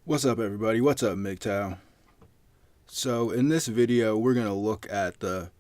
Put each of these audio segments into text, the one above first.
What's up, everybody? What's up, MGTOW? So in this video, we're going to look at the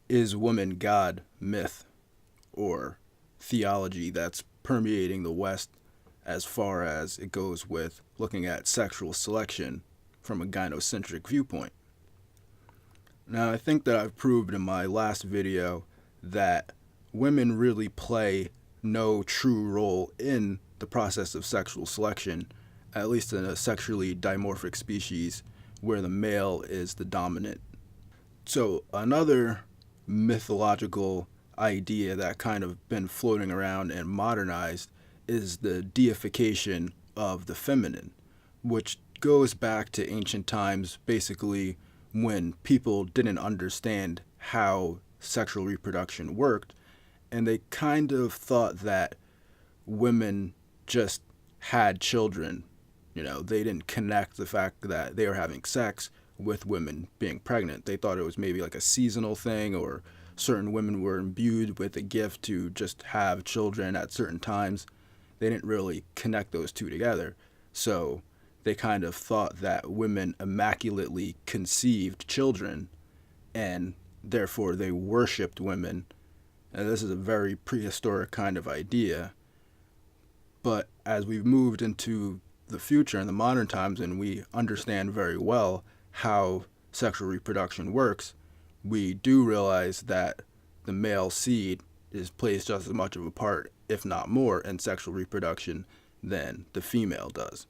"Is woman God" myth or theology that's permeating the West as far as it goes with looking at sexual selection from a gynocentric viewpoint. Now, I think that I've proved in my last video that women really play no true role in the process of sexual selection, at least in a sexually dimorphic species where the male is the dominant. So another mythological idea that kind of been floating around and modernized is the deification of the feminine, which goes back to ancient times, basically when people didn't understand how sexual reproduction worked, and they kind of thought that women just had children. They didn't connect the fact that they were having sex with women being pregnant. They thought it was maybe like a seasonal thing, or certain women were imbued with a gift to just have children at certain times. They didn't really connect those two together. So they kind of thought that women immaculately conceived children, and therefore they worshipped women. And this is a very prehistoric kind of idea. But as we've moved into the future and the modern times, and we understand very well how sexual reproduction works, we do realize that the male seed plays just as much of a part, if not more, in sexual reproduction than the female does.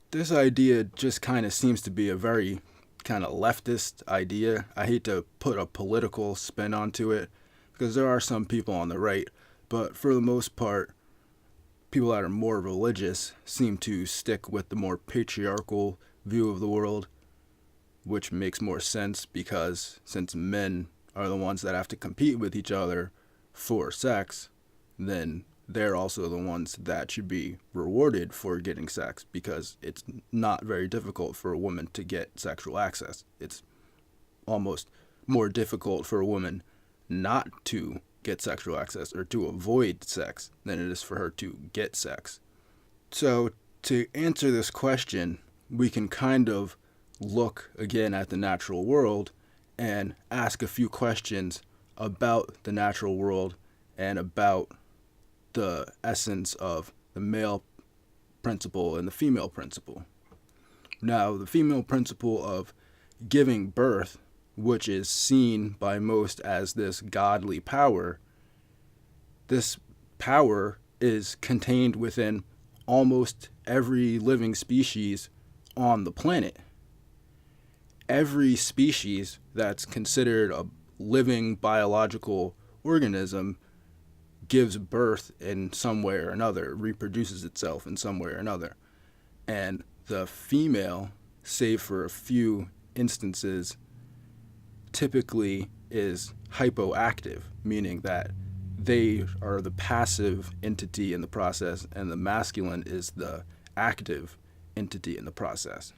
This idea just kind of seems to be a very kind of leftist idea. I hate to put a political spin onto it because there are some people on the right, but for the most part, people that are more religious seem to stick with the more patriarchal view of the world, which makes more sense because since men are the ones that have to compete with each other for sex, then they're also the ones that should be rewarded for getting sex, because it's not very difficult for a woman to get sexual access. It's almost more difficult for a woman not to get sexual access or to avoid sex than it is for her to get sex. So to answer this question, we can kind of look again at the natural world and ask a few questions about the natural world and about the essence of the male principle and the female principle. Now, the female principle of giving birth, which is seen by most as this godly power, this power is contained within almost every living species on the planet. Every species that's considered a living biological organism gives birth in some way or another, reproduces itself in some way or another. And the female, save for a few instances, typically is hypoactive, meaning that they are the passive entity in the process and the masculine is the active entity in the process.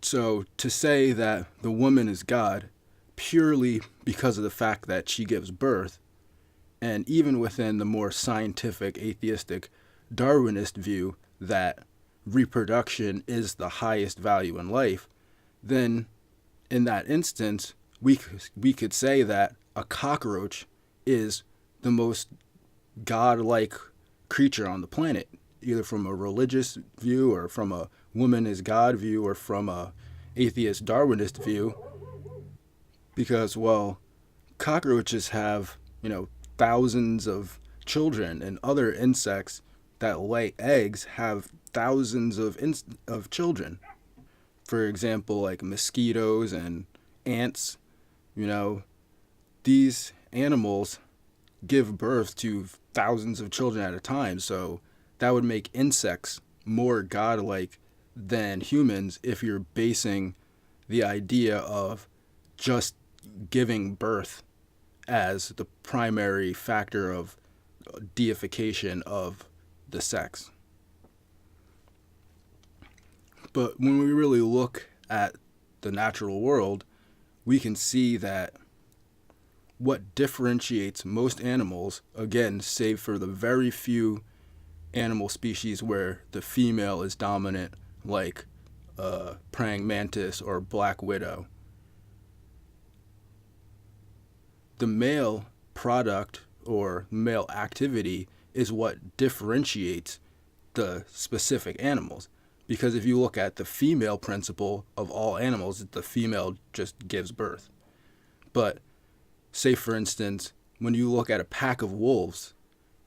So to say that the woman is God purely because of the fact that she gives birth, and even within the more scientific, atheistic, Darwinist view that reproduction is the highest value in life, then in that instance, we could say that a cockroach is the most godlike creature on the planet, either from a religious view or from a woman is God view or from a atheist Darwinist view. Because, well, cockroaches have, thousands of children, and other insects that lay eggs have thousands of children. For example, like mosquitoes and ants, these animals give birth to thousands of children at a time. So that would make insects more godlike than humans if you're basing the idea of just giving birth as the primary factor of deification of the sex. But when we really look at the natural world, we can see that what differentiates most animals, again, save for the very few animal species where the female is dominant, like praying mantis or black widow. The male product or male activity is what differentiates the specific animals. Because if you look at the female principle of all animals, the female just gives birth. But say, for instance, when you look at a pack of wolves,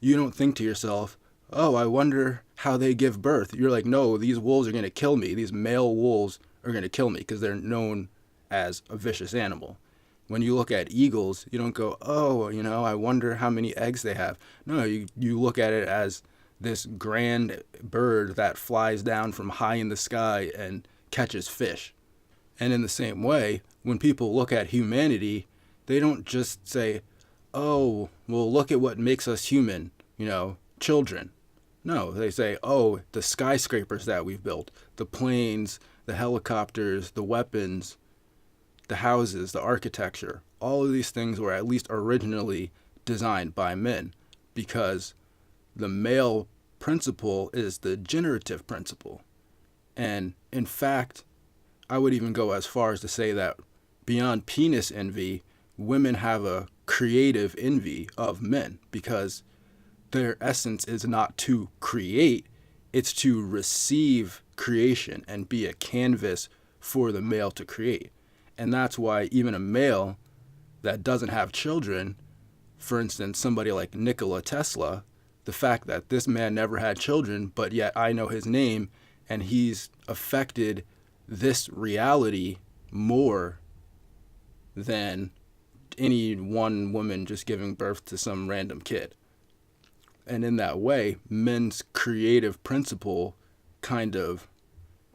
you don't think to yourself, oh, I wonder how they give birth. You're like, no, these wolves are going to kill me. These male wolves are going to kill me because they're known as a vicious animal. When you look at eagles, you don't go, oh, I wonder how many eggs they have. No, you look at it as this grand bird that flies down from high in the sky and catches fish. And in the same way, when people look at humanity, they don't just say, oh, well, look at what makes us human, children. No, they say, oh, the skyscrapers that we've built, the planes, the helicopters, the weapons, the houses, the architecture. All of these things were at least originally designed by men, because the male principle is the generative principle. And in fact, I would even go as far as to say that beyond penis envy, women have a creative envy of men, because their essence is not to create, it's to receive creation and be a canvas for the male to create. And that's why even a male that doesn't have children, for instance, somebody like Nikola Tesla, the fact that this man never had children, but yet I know his name and he's affected this reality more than any one woman just giving birth to some random kid. And in that way, men's creative principle kind of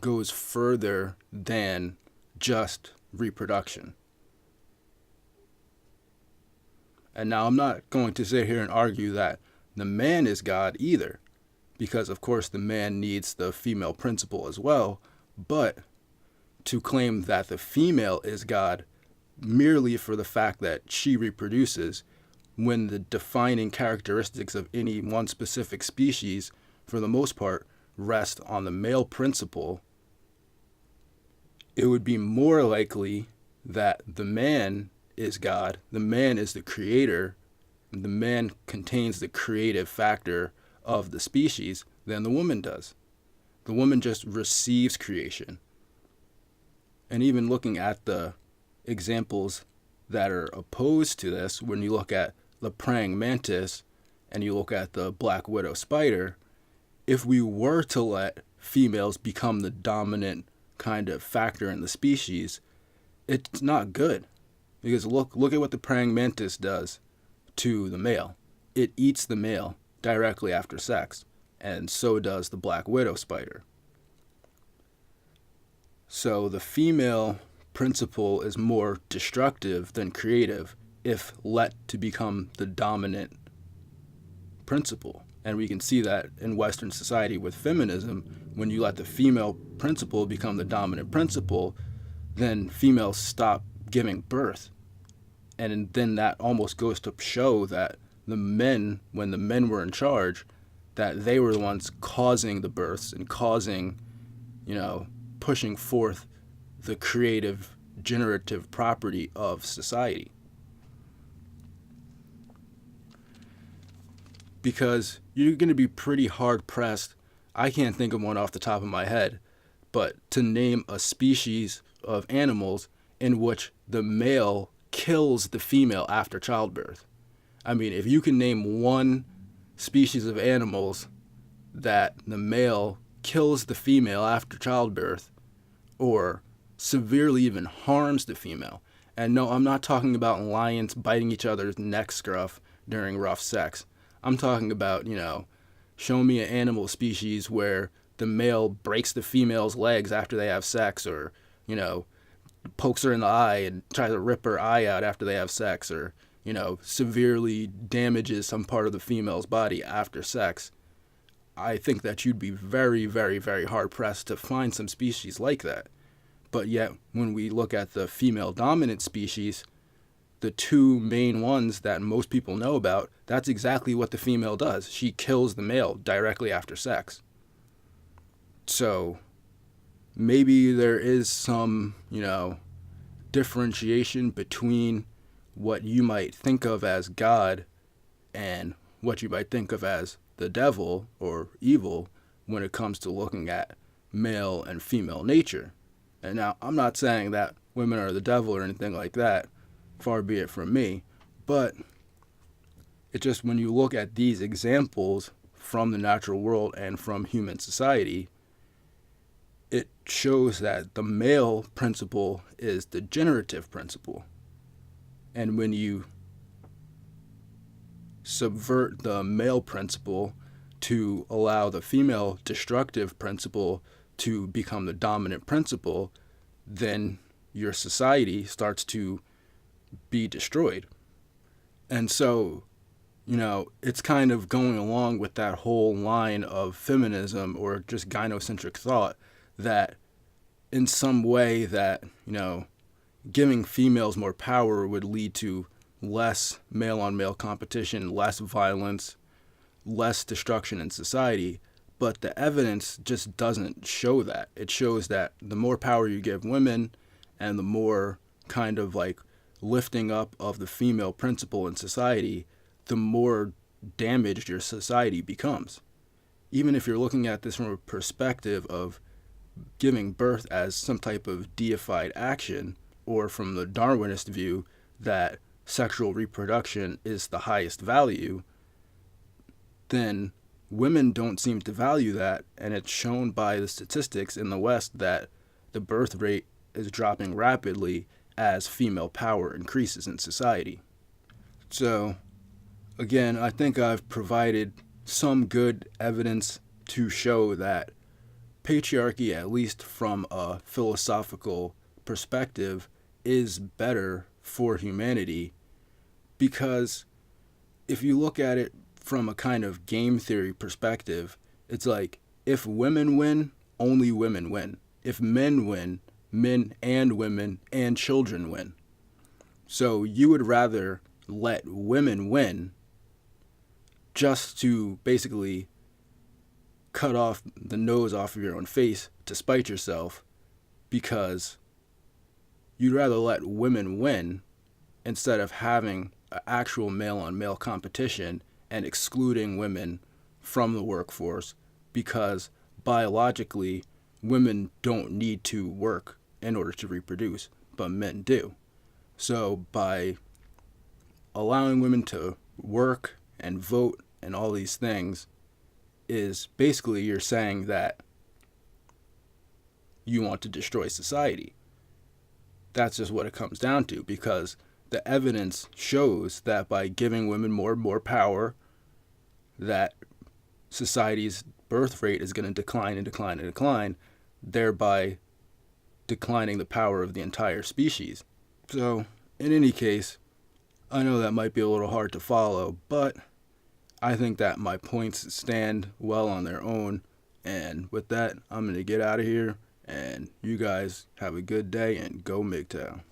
goes further than just reproduction. And now I'm not going to sit here and argue that the man is God either, because of course the man needs the female principle as well, but to claim that the female is God merely for the fact that she reproduces, when the defining characteristics of any one specific species, for the most part, rest on the male principle, it would be more likely that the man is God, the man is the creator, the man contains the creative factor of the species than the woman does. The woman just receives creation. And even looking at the examples that are opposed to this, when you look at the praying mantis and you look at the black widow spider, if we were to let females become the dominant kind of factor in the species, it's not good. Because look at what the praying mantis does to the male. It eats the male directly after sex, and so does the black widow spider. So the female principle is more destructive than creative if let to become the dominant principle. And we can see that in Western society with feminism. When you let the female principle become the dominant principle, then females stop giving birth. And then that almost goes to show that the men, when the men were in charge, that they were the ones causing the births and causing, pushing forth the creative, generative property of society. Because you're going to be pretty hard-pressed, I can't think of one off the top of my head, but to name a species of animals in which the male kills the female after childbirth. I mean, if you can name one species of animals that the male kills the female after childbirth, or severely even harms the female. And no, I'm not talking about lions biting each other's neck scruff during rough sex. I'm talking about, show me an animal species where the male breaks the female's legs after they have sex, or, pokes her in the eye and tries to rip her eye out after they have sex, or, severely damages some part of the female's body after sex. I think that you'd be very, very, very hard-pressed to find some species like that. But yet, when we look at the female-dominant species, the two main ones that most people know about, that's exactly what the female does. She kills the male directly after sex. So maybe there is some, differentiation between what you might think of as God and what you might think of as the devil or evil when it comes to looking at male and female nature. And now, I'm not saying that women are the devil or anything like that, far be it from me, but it's just when you look at these examples from the natural world and from human society, it shows that the male principle is the generative principle. And when you subvert the male principle to allow the female destructive principle to become the dominant principle, then your society starts to be destroyed. And so, it's kind of going along with that whole line of feminism or just gynocentric thought that in some way that, giving females more power would lead to less male-on-male competition, less violence, less destruction in society. But the evidence just doesn't show that. It shows that the more power you give women and the more kind of like lifting up of the female principle in society, the more damaged your society becomes. Even if you're looking at this from a perspective of giving birth as some type of deified action, or from the Darwinist view that sexual reproduction is the highest value, then women don't seem to value that, and it's shown by the statistics in the West that the birth rate is dropping rapidly as female power increases in society. So, again, I think I've provided some good evidence to show that patriarchy, at least from a philosophical perspective, is better for humanity, because if you look at it from a kind of game theory perspective, it's like if women win, only women win. If men win, men and women and children win. So you would rather let women win just to basically cut off the nose off of your own face to spite yourself, because you'd rather let women win instead of having an actual male-on-male competition and excluding women from the workforce, because biologically women don't need to work in order to reproduce, but men do. So by allowing women to work and vote and all these things, is basically you're saying that you want to destroy society. That's just what it comes down to, because the evidence shows that by giving women more and more power, that society's birth rate is going to decline and decline and decline, thereby declining the power of the entire species. So, in any case, I know that might be a little hard to follow, but I think that my points stand well on their own. And with that, I'm going to get out of here, and you guys have a good day and go MGTOW.